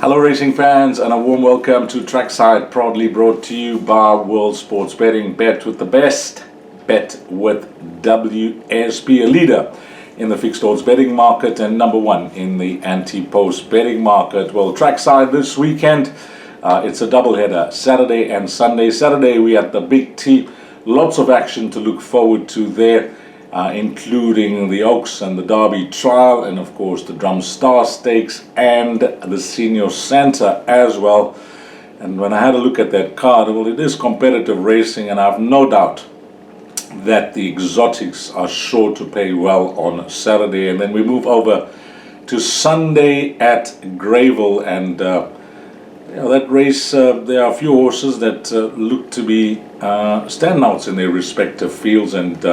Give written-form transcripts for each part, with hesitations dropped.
Hello racing fans, and a warm welcome to Trackside, proudly brought to you by World Sports Betting. Bet with the best, bet with WSP, a leader in the fixed odds betting market and number one in the anti-post betting market. Well, Trackside this weekend, it's a doubleheader, Saturday and Sunday. Saturday we at the Big T, lots of action to look forward to there. Including the Oaks and the Derby Trial, and of course the Drum Star Stakes and the Senior Santa as well. And when I had a look at that card, well, it is competitive racing, and I have no doubt that the exotics are sure to pay well on Saturday. And then we move over to Sunday at Greyville, and that race, there are a few horses that look to be standouts in their respective fields, and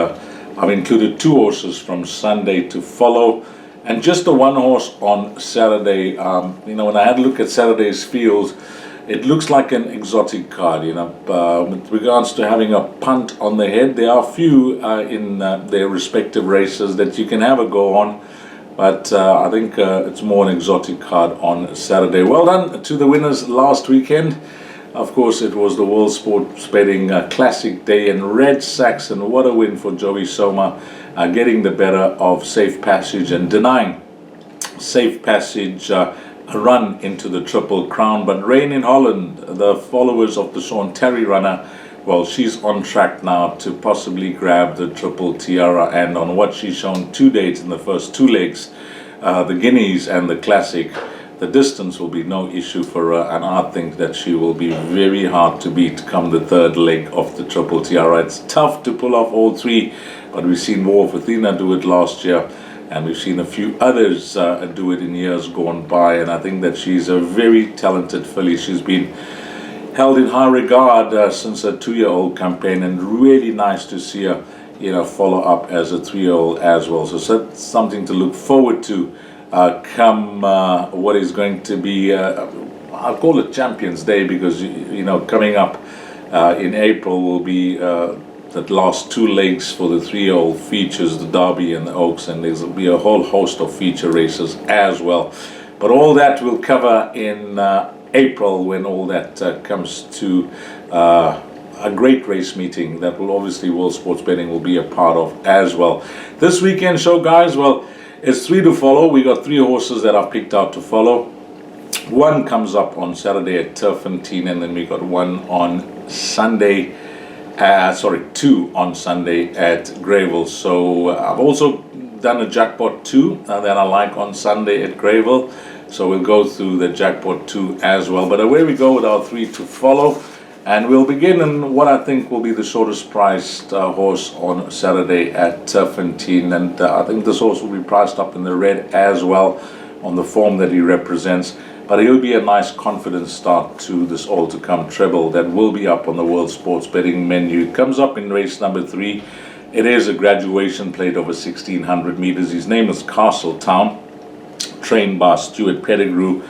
I've included two horses from Sunday to follow, and just the one horse on Saturday. When I had a look at Saturday's fields, it looks like an exotic card. With regards to having a punt on the head, there are a few in their respective races that you can have a go on, but I think it's more an exotic card on Saturday. Well done to the winners last weekend. Of course, it was the World Sports Betting Classic Day in Red Saxon. What a win for Joey Soma, getting the better of Safe Passage and denying Safe Passage a run into the Triple Crown. But Rain in Holland, the followers of the Sean Terry runner, well, she's on track now to possibly grab the Triple Tiara, and on what she's shown to date in the first two legs, the Guineas and the Classic, the distance will be no issue for her, and I think that she will be very hard to beat come the third leg of the Triple Tiara. It's tough to pull off all three, but we've seen War of Athena do it last year, and we've seen a few others do it in years gone by, and I think that she's a very talented filly. She's been held in high regard since her 2-year-old campaign, and really nice to see her follow up as a 3-year-old as well. So that's something to look forward to come what is going to be, I'll call it Champions Day, because coming up in April will be the last two legs for the 3-year-old features, the Derby and the Oaks, and there'll be a whole host of feature races as well. But all that we'll cover in April, when all that comes to a great race meeting that will obviously World Sports Betting will be a part of as well. This weekend show, guys, well, it's 3 to follow. We got 3 horses that I've picked out to follow. One comes up on Saturday at Turfentine, and then we got one on Sunday. 2 on Sunday at Greyville. So I've also done a Jackpot 2 that I like on Sunday at Greyville. So we'll go through the Jackpot 2 as well. But away we go with our 3 to follow. And we'll begin in what I think will be the shortest priced horse on Saturday at Turfentine. And I think this horse will be priced up in the red as well on the form that he represents. But it'll be a nice confident start to this all-to-come treble that will be up on the World Sports Betting menu. It comes up in race number 3. It is a graduation plate over 1,600 meters. His name is Castletown, trained by Stuart Pettigrew.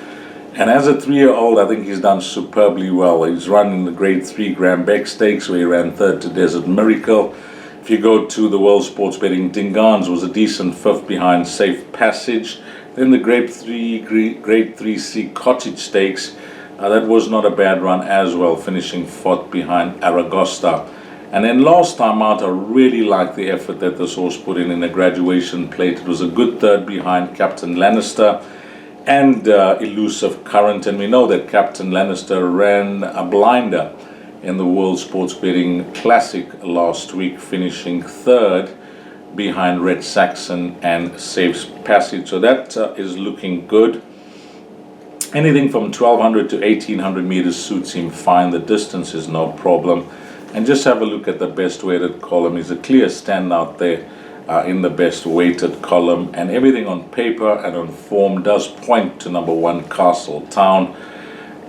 And as a 3-year-old, I think he's done superbly well. He's run in the Grade 3 Graham Beck Stakes, where he ran third to Desert Miracle. If you go to the World Sports Betting, Dingans was a decent 5th behind Safe Passage. Then the Grade 3C Cottage Stakes, that was not a bad run as well, finishing 4th behind Aragosta. And then last time out, I really liked the effort that this horse put in the graduation plate. It was a good 3rd behind Captain Lannister and Elusive Current, and we know that Captain Lannister ran a blinder in the World Sports Betting Classic last week, finishing 3rd behind Red Saxon and Safe Passage. So that is looking good. Anything from 1,200 to 1,800 meters suits him fine. The distance is no problem. And just have a look at the best weighted column. He's a clear standout there in the best weighted column, and everything on paper and on form does point to number 1 Castletown,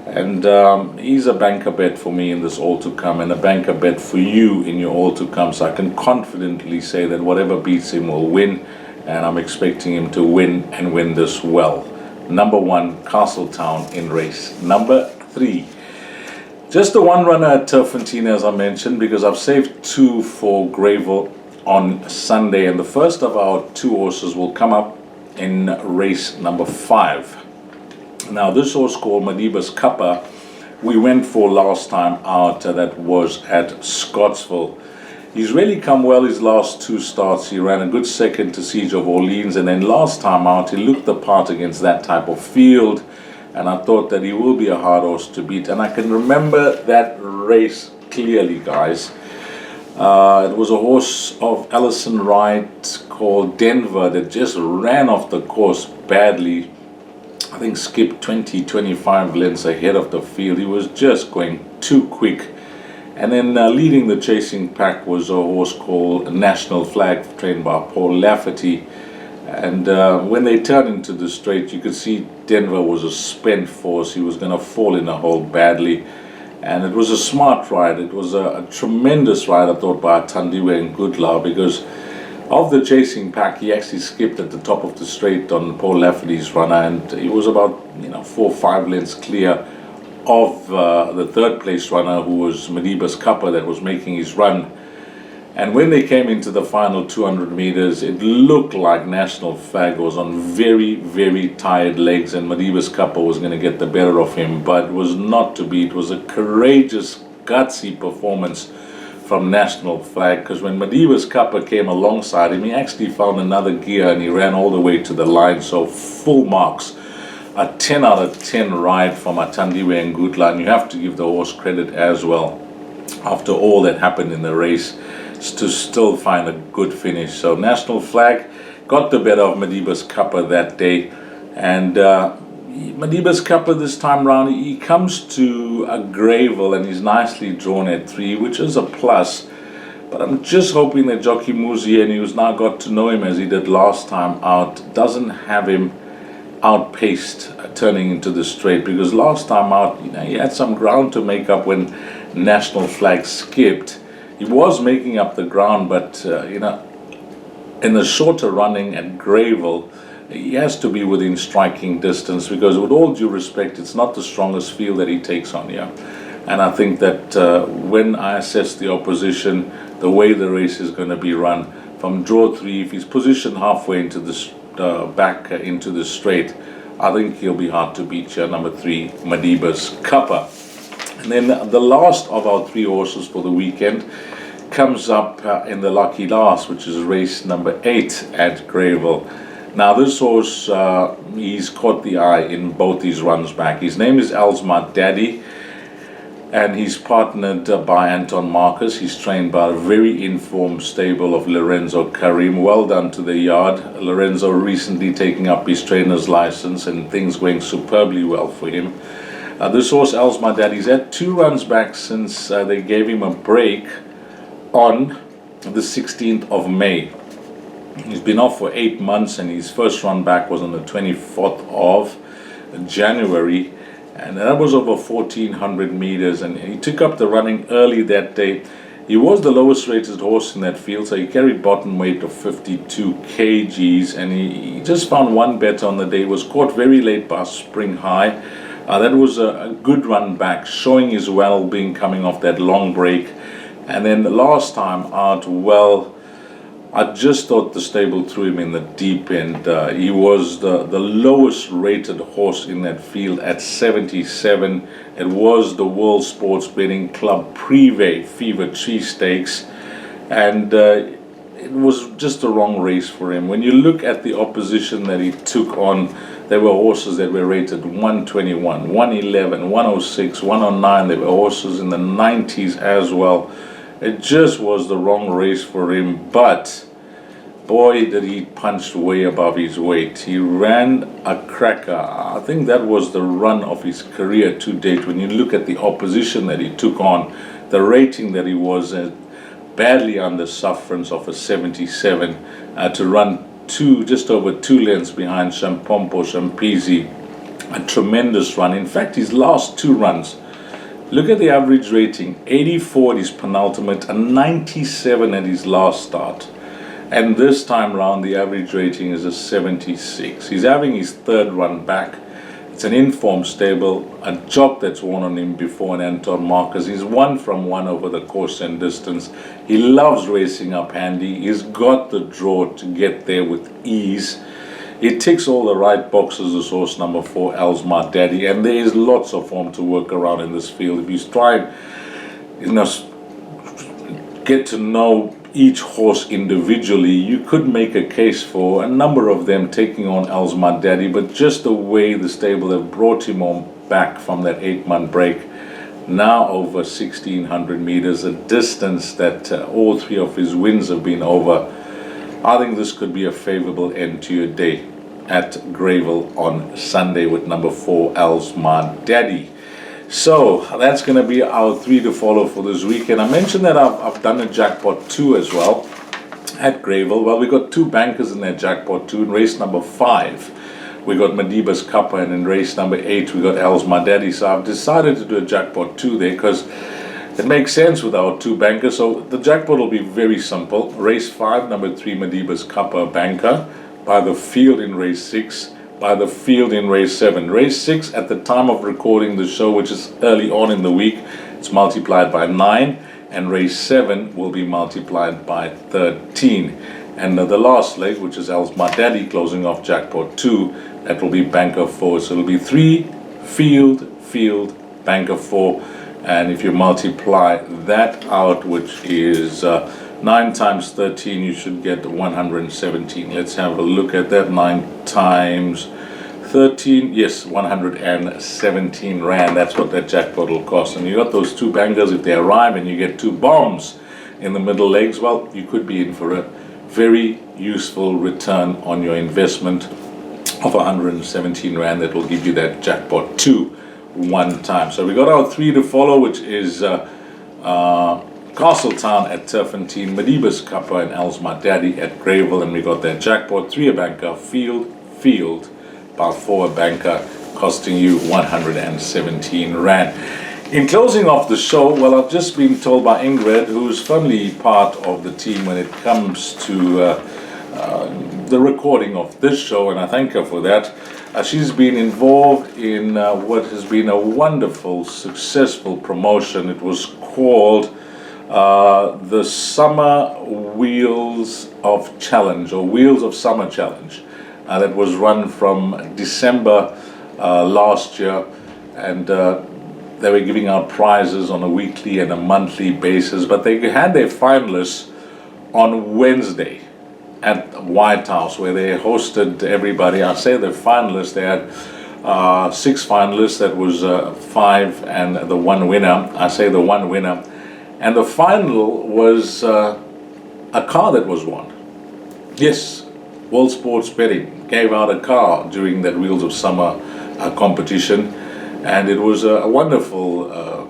and he's a banker bet for me in this all to come, and a banker bet for you in your all to come. So I can confidently say that whatever beats him will win, and I'm expecting him to win and win this well. Number 1 Castletown in race number 3. Just the one runner at Turfentine, as I mentioned, because I've saved 2 for Greyville on Sunday, and the first of our 2 horses will come up in race number 5. Now, this horse called Madiba's Kappa, we went for last time out. That was at Scottsville. He's really come well his last two starts. He ran a good second to Siege of Orleans, and then last time out he looked the part against that type of field, and I thought that he will be a hard horse to beat. And I can remember that race clearly, guys. It was a horse of Allison Wright called Denver that just ran off the course badly. I think skipped 20-25 lengths ahead of the field. He was just going too quick. And then leading the chasing pack was a horse called National Flag, trained by Paul Lafferty. And when they turned into the straight, you could see Denver was a spent force. He was going to fall in a hole badly. And it was a smart ride. It was a tremendous ride, I thought, by Tandiwe and Goodlaw, because of the chasing pack, he actually skipped at the top of the straight on Paul Lafferty's runner, and he was about 4 or 5 lengths clear of the third place runner, who was Madiba's Kappa, that was making his run. And when they came into the final 200 meters, it looked like National Flag was on very, very tired legs, and Madiba's Kappa was going to get the better of him, but it was not to be. It was a courageous, gutsy performance from National Flag, because when Madiba's Kappa came alongside him, he actually found another gear and he ran all the way to the line. So full marks, a 10 out of 10 ride from Atandiwe and Goodlaw. You have to give the horse credit as well, after all that happened in the race, to still find a good finish. So National Flag got the better of Madiba's Kappa that day, and Madiba's Kappa this time round, he comes to a gravel and he's nicely drawn at 3, which is a plus. But I'm just hoping that Jockey Muzieni, who's now got to know him as he did last time out, doesn't have him outpaced turning into the straight, because last time out, he had some ground to make up when National Flag skipped. He was making up the ground, but in the shorter running at gravel, he has to be within striking distance, because with all due respect, it's not the strongest field that he takes on here. And I think that when I assess the opposition, the way the race is going to be run, from draw 3, if he's positioned halfway into the back into the straight, I think he'll be hard to beat here. Number 3, Madiba's Kappa. And then the last of our 3 horses for the weekend comes up in the lucky last, which is race number 8 at Greyville. Now this horse, he's caught the eye in both his runs back. His name is Alsmart Daddy, and he's partnered by Anton Marcus. He's trained by a very informed stable of Lorenzo Karim. Well done to the yard. Lorenzo recently taking up his trainer's license, and things going superbly well for him. This horse, Alsmart Daddy's had 2 runs back since they gave him a break on the 16th of May. He's been off for 8 months, and his first run back was on the 24th of January, and that was over 1400 meters, and he took up the running early that day. He was the lowest rated horse in that field, so he carried bottom weight of 52 kgs, and he just found one better on the day. He was caught very late by Spring High. That was a good run back, showing his well-being coming off that long break. And then the last time out, well, I just thought the stable threw him in the deep end. He was the lowest rated horse in that field at 77. It was the World Sports Betting Club Privé Fever Tree Stakes, and it was just the wrong race for him. When you look at the opposition that he took on, there were horses that were rated 121, 111, 106, 109. There were horses in the 90s as well. It just was the wrong race for him, but boy, did he punch way above his weight. He ran a cracker. I think that was the run of his career to date. When you look at the opposition that he took on, the rating that he was at, badly under sufferance of a 77, to run just over 2 lengths behind Shampompo Shampizi. A tremendous run. In fact, his last 2 runs, look at the average rating, 84 at his penultimate and 97 at his last start. And this time round, the average rating is a 76. He's having his 3rd run back. It's an informed stable, a job that's worn on him before, and Anton Marcus. He's 1 from 1 over the course and distance. He loves racing up handy. He's got the draw to get there with ease. It ticks all the right boxes, the source number 4, Elsmar Daddy, and there is lots of form to work around in this field. If you try and get to know each horse individually, you could make a case for a number of them taking on Elsmar Daddy, but just the way the stable have brought him on back from that 8-month break, now over 1,600 meters, a distance that all 3 of his wins have been over. I think this could be a favorable end to your day at Grayville on Sunday with number 4, Elsmar Daddy. So that's going to be our 3 to follow for this weekend. I mentioned that I've done a Jackpot 2 as well at Grayville. Well, we got 2 bankers in that Jackpot 2. In race number 5, we got Madiba's Kappa, and in race number 8, we got Elsmar Daddy. So I've decided to do a Jackpot 2 there because it makes sense with our 2 bankers. So the Jackpot will be very simple. Race 5, number 3, Madiba's Kappa banker, by the field in race 6, by the field in race 7. Race 6, at the time of recording the show, which is early on in the week, it's multiplied by 9, and race 7 will be multiplied by 13. And the last leg, which is Elsmar Daddy closing off Jackpot 2, that will be banker 4. So it'll be 3, field, banker 4. And if you multiply that out, which is 9 times 13, you should get 117. Let's have a look at that. 9 times 13, yes, 117 Rand. That's what that jackpot will cost. And you got those 2 bangers. If they arrive and you get 2 bombs in the middle legs, well, you could be in for a very useful return on your investment of 117 Rand. That will give you that Jackpot 2 one time. So we got our 3 to follow, which is Castletown at Turfentine, Madiba's Kappa and Elsmar Daddy at Grayville, and we got that Jackpot 3 a banker, field, by 4 a banker, costing you 117 Rand. In closing off the show, well, I've just been told by Ingrid, who's firmly part of the team when it comes to the recording of this show, and I thank her for that. She's been involved in what has been a wonderful, successful promotion. It was called the Summer Wheels of Challenge, or Wheels of Summer Challenge. That was run from December last year, and they were giving out prizes on a weekly and a monthly basis, but they had their finalists on Wednesday at White House, where they hosted everybody. I say the finalists, they had 6 finalists, that was 5 and the 1 winner. I say the 1 winner. And the final was a car that was won. Yes, World Sports Betting gave out a car during that Wheels of Summer competition, and it was a wonderful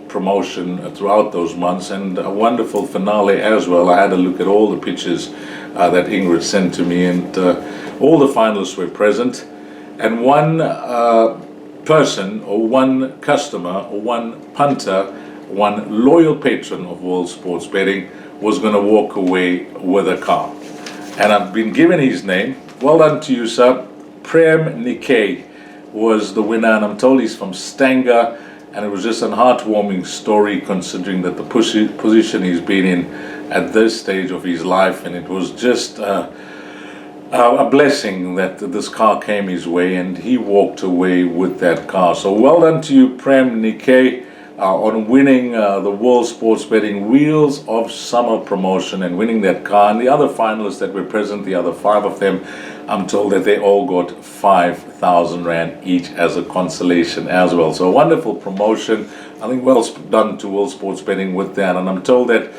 promotion throughout those months, and a wonderful finale as well. I had a look at all the pictures that Ingrid sent to me, and all the finalists were present, and one person or one customer or one punter, one loyal patron of World Sports Betting was going to walk away with a car. And I've been given his name. Well done to you, sir. Prem Nikkei was the winner, and I'm told he's from Stanger, and it was just a heartwarming story considering that the position he's been in at this stage of his life, and it was just a blessing that this car came his way and he walked away with that car. So well done to you, Prem Nikkei, on winning the World Sports Betting Wheels of Summer promotion and winning that car. And the other finalists that were present, the other 5 of them, I'm told that they all got 5,000 Rand each as a consolation as well. So a wonderful promotion. I think well done to World Sports Betting with that. And I'm told that,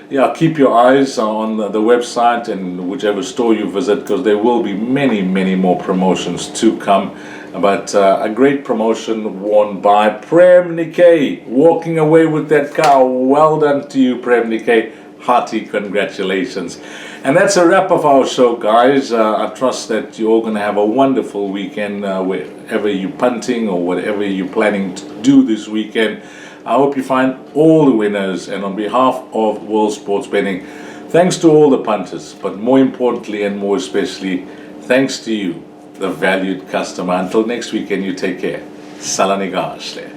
yeah, keep your eyes on the website and whichever store you visit, because there will be many, many more promotions to come. But a great promotion won by Prem Nikkei, walking away with that car. Well done to you, Prem Nikkei. Hearty congratulations. And that's a wrap of our show, guys. I trust that you're all going to have a wonderful weekend wherever you're punting or whatever you're planning to do this weekend. I hope you find all the winners, and on behalf of World Sports Betting, thanks to all the punters, but more importantly and more especially, thanks to you, the valued customer. Until next weekend, you take care. Salanigashle.